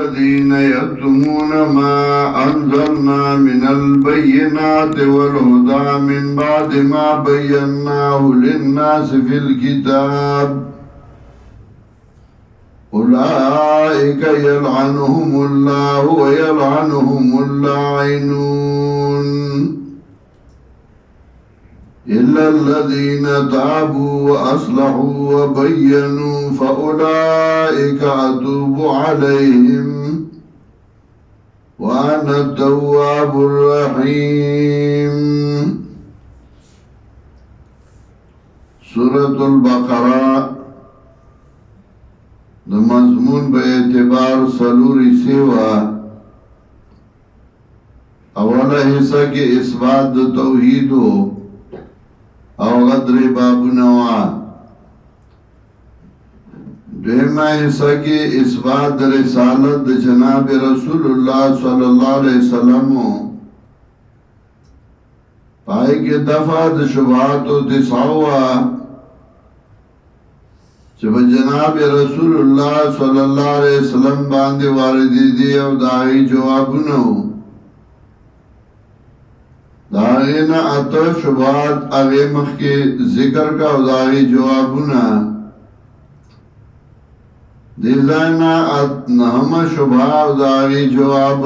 الذين يكتمون ما أنزلنا من البينات والهدى من بعد ما بيناه للناس في الكتاب أولئك يلعنهم الله ويلعنهم اللاعنون إلا الذين تابوا وأصلحوا وبينوا فأولئك أتوب عليهم وأنا التواب الرحيم. سورة البقرة د مضمون به اعتبار سلوری سیوا اوله حصہ کې اثبات د توحید او غدر بابنوا، دویمه حصہ کې اثبات د رسالت د جناب رسول الله صلی الله علیه وسلم، پای کې دفع د شبهات او دساوا چې جناب رسول الله صلی الله علیه وسلم باندې واردی دي او داغي جوابونه داغینا اته شبهات هغه مخکې ذکر کا او داغي جوابونه دي ځانا نهم شبهه او داغي جواب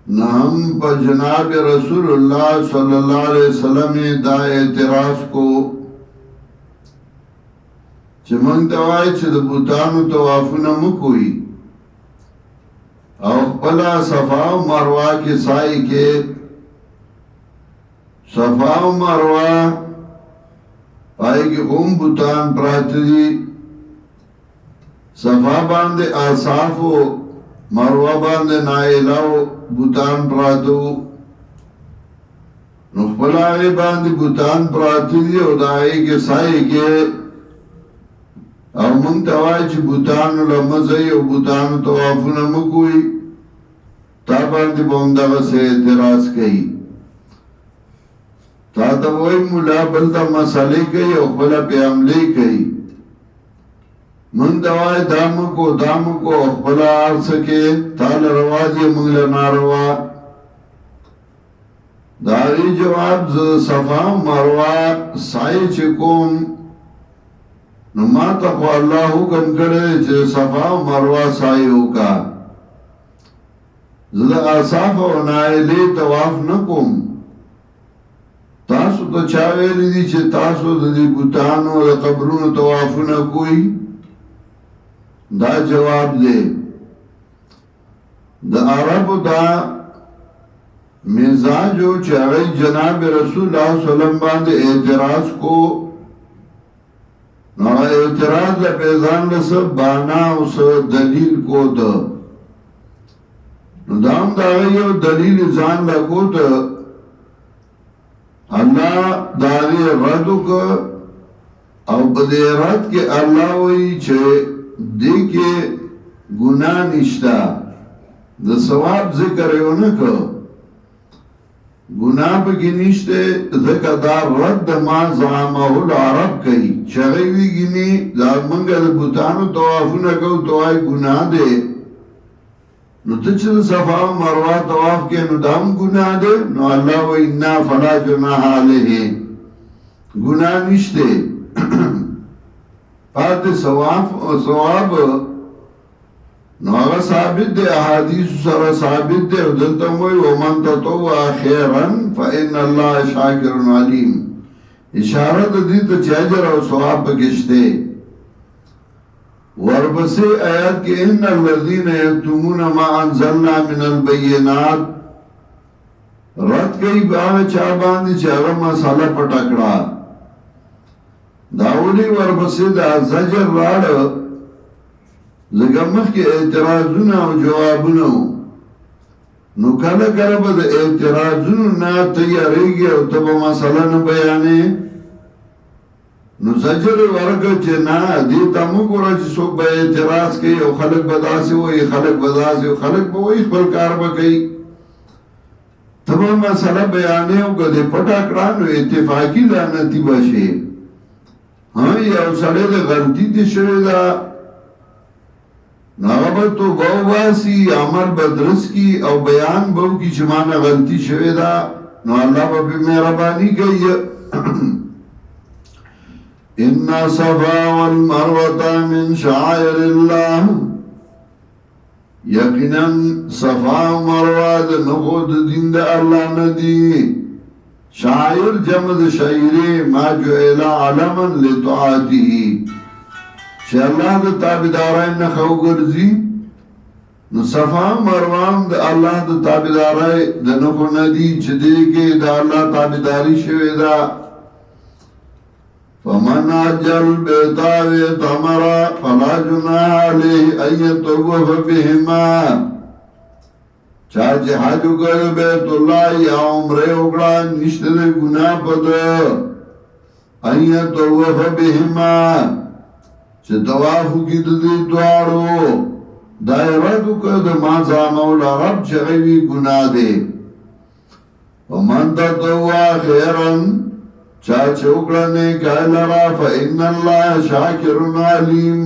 نهم په جناب رسول الله صلی الله علیه وسلم دا اعتراض کو چې مونږ ته وایي چې د بوتانو طوافونه مو کوي او خپل صفا او مروه کې سای کې صفا او مروه پای کې هم بوتان پراته دي، صفا باندې اصحاب او مروه باندې نایله او بوتان پراته نو خپل هغه باندې بوتان پراته دي او دای کې سای کې او مونږ ته وایي چې بوتانو لمزه او بوتانو طوافونه مو کوي، تا باندې به هم دغسې اعتراض کوي، تا ته وایي ملا بل ته مسئلې کوي او خپله پې حملې کوي، مونږ ته وایي دا مو کو دا مو کو او خپله هر څه کې تا له روا دي مونږ له ناروا. د هغې جواب زه صفا مروه سعی چې کوم نو ما ته خو الله حکم کړی چې صفا او مروه سعی وکړه، زه د اصحاب او نایلې طواف نه کوم، تاسو ته چا ویلي دي چې تاسو د دې بوتانو د قبرونو طوافونه کوئ؟ دا جواب دی د عربو دا مزاجو چې هغه جناب رسول الله صلی الله علیه وسلم باندې اعتراض کو نو اعتراض لپیزان لسه بانا او سه دلیل کو ده نو دام داغه یو دلیل ځان لکو ده الله داغه ردو که او بده رد که الله وی چه دی که گناه نشتا ده ثواب ذکر یو نکو گناہ پکی نشتے ذکر دار رد ما زعامه العرب کئی چغیوی گینی دار منگا دا بوتانو توافو نکو توائی گناہ دے نو تچل صفا و مروہ تواف کے نو دام گناہ دے نو اللہ و انا فلا جناح علیہ گناہ نشتے پات ثواب نو هغه ثابت دی احادیث سره ثابت دی او دلته وایي ومن تطوع خيرا فإن الله شاکر علیم، اشاره د دې ته چې اجر او ثواب پکې شته. ورپسې آیات کې ان الذين يكتمون ما انزلنا من البينات رد کوي باغ چا باندې چې هغه مساله پټه کړه، داولی ورپسې د زجر راړ زګه مخکې اعتراضونه او جوابونه نو کله کله به د اعتراضونو نه تیارېږي او ته به مسله نه بیانې نو زجر ورکړه چې نه دې ته مه ګوره چې څوک به اعتراض کوي او خلک به داسې وایي خلک به داسې خلک به وایي خپل کار به کوي، ته به مسله بیانې او که دې پټه کړه نو اتفاقي لعنتي به شي. یو سړی د غلطي دې شوې ده ناغبت تو باو باسی عمل بدرس کی او بیان باو کی چمانا غلطی شوی دا نو اللہ با پی مہربانی کئی ان صفا والمروة من شعائر اللہ یقینا صفا و مروہ دا نخود دین دا اللہ ندی شاعر جمد شاعری ما جعلا علما لطاعتی چه اللہ دا تابدارین نخو گرزی نو صفا مروان دا اللہ دا تابدارین دا نخو ندی چه دیکے دا اللہ تابداری شوی دا فمن عجل بیتاوی تمرا فلا جناح علیہ ایتوف بہما چاچه حجو کر بیت اللہ یا عمره اکڑا نشت دے گناہ پد ایتوف بہما چه توافو کی دی دوارو دائراتو که ده مازا مولا رب چغیوی گناہ دے ومن تطوع خیرن چاچه اکڑنے کائل را فإن اللہ شاکرن علیم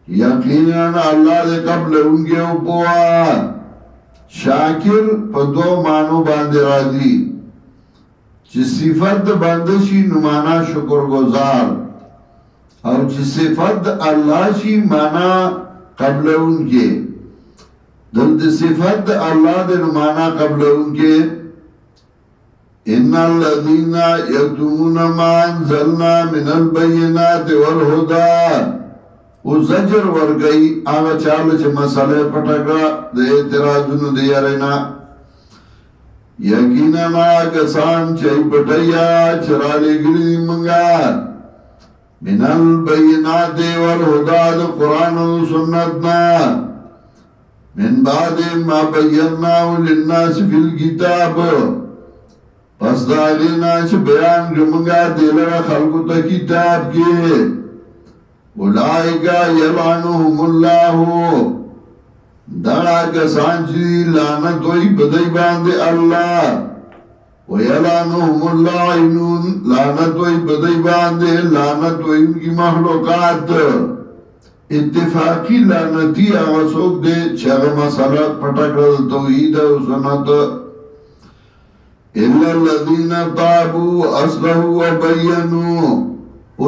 یقیناً اللہ دے قبل انگے اپوا شاکر پا دو مانو باندے را دی چه صفت باندشی نمانا شکر گزار او چې صفت الله شي معنا قبل انکه دلته صفت الله د معنا قبل انکه ان الذين يكتمون ما انزلنا من البينات والهدى او زجر ورګي هغه چاله چې مسله پټکړه د اعتراضونو دی یارینا یقینا ما کسان چې پټیا چرالې ګری منګا من البینات والهدى قرآن و سنتنا من بعد ما بیناو للناس فی الكتاب پس داغینا چه بیان رمگا دیلر خلقو تا کتاب کے اولائکا یلعنهم اللہ داغا کسان چی لعنت ہوئی بدائی باندے اللہ وَيَلَانُهُمُ اللَّعِنُونَ لعنت وی بدئی باندے لعنت وی ان کی مخلوقات اتفاقی لعنتی آغا سوک دے چاگ مسئلہ پٹکرد توحید و سنت إِلَّا الَّذِينَ طَابُوا أَصْلَهُ وَبَيَّنُوا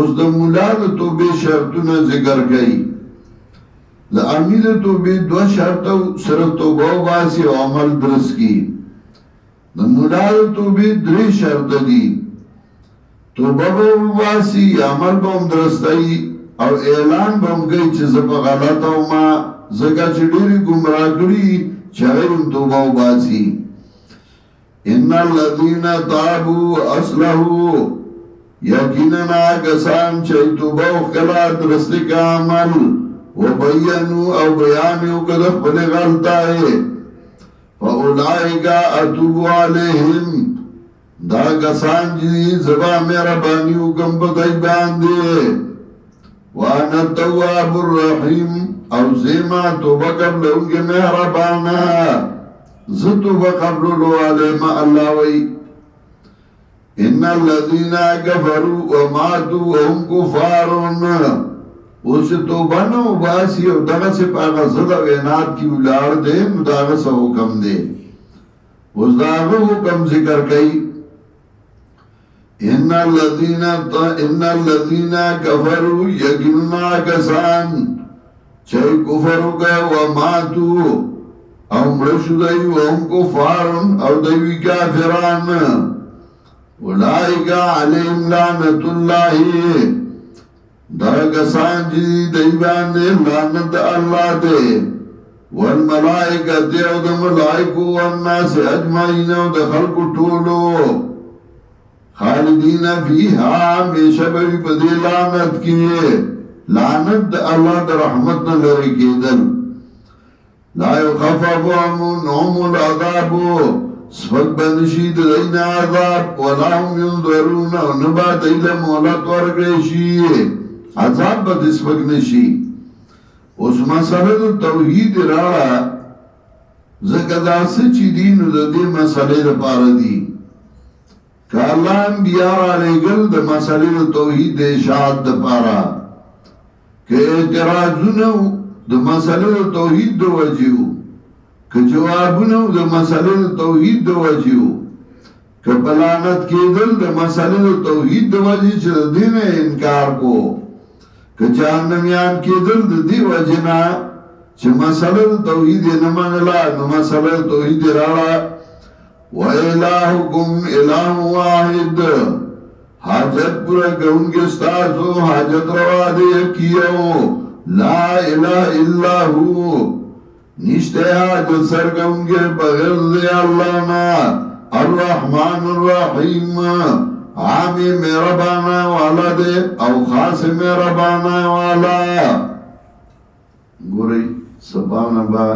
اس دا مولاد توبے شرطونا ذکر گئی لأمید توبے دو شرطو صرف توبہ باسی و عمل درس کی نمودار توبی دری شرط دی توبه باسی عمل بام درستایی او اعلان بام گئی چه زپا غلطا و ما زکا چه دیری گمراه کری چه غیرم توبه باسی ان الذین تابو اصلحو یقیننا کسان چه توبه اخلا درستی کا عمل و بینو او بیانیو کدف بلی غلطا ہے فَأُولَئِكَ أَتُوبُ عَلَيْهِمْ دا کسان جی زبا میرا بانی حکم بدائی باندے وَأَنَا التَّوَّابُ الرَّحِيمُ او زیما توبہ قبل ان کے میرا بانا زتوبہ قبل لو علیما اللہ وی إِنَّ الَّذِينَ كَفَرُوا وَمَاتُوا وَهُمْ كُفَارٌ اس توبہ نو باسی او دغا سے پاگا زدہ وینات کی اولار دے نو داغا سا حکم دے اس داغا حکم ذکر کئی ان الذین کفروا یقیننا کسان چاہی کفرو کا وماتو او مرشدائی وهم کفارن او دیوی کافران اولائکا علیم لعنت اللہ دا کسان جی دیبان دے لعنت اللہ دے والملائکت او دا ملائکو والناس اجمعین او دا خلق طولو خالدین فیہا ہمیشہ بھئی بدے لعنت کیے لعنت دا اللہ دا رحمت نہ لرے کے دل لا یخفف عنہم العذابو سفق بنشید دین عذاب ولا هم ينظرون نبا دیل مولت ورگریشی عذاب با دسپک نشی اس مسئلہ دا توحید راڑا زکدا سچی دینو دا دی مسئلہ دا پارا دی کہ اللہ انبیاء علی گل دا مسئلہ دا توحید دا اشاعت دا پارا کہ اعتراضونو د مسلې د توحید د وجیو که جوابونه د مسلې د توحید د وجیو که پلانت کېدل د مسلې د توحید د وجې چې د دین انکار کو که جهنمیان کېدل د دې وجې نه چې مسله د توحید نه منله نو مسله د توحید راړه و الهکم اله واحد حاجت پورا کوونکی ستاسو حاجت روا دی یکیو لا اله الا هو نشته حاجت سرګونکی بغیر دی الله نه الرحمن الرحیم عام مهربانا والا دے او خاص مهربانا والا گوری سبحان با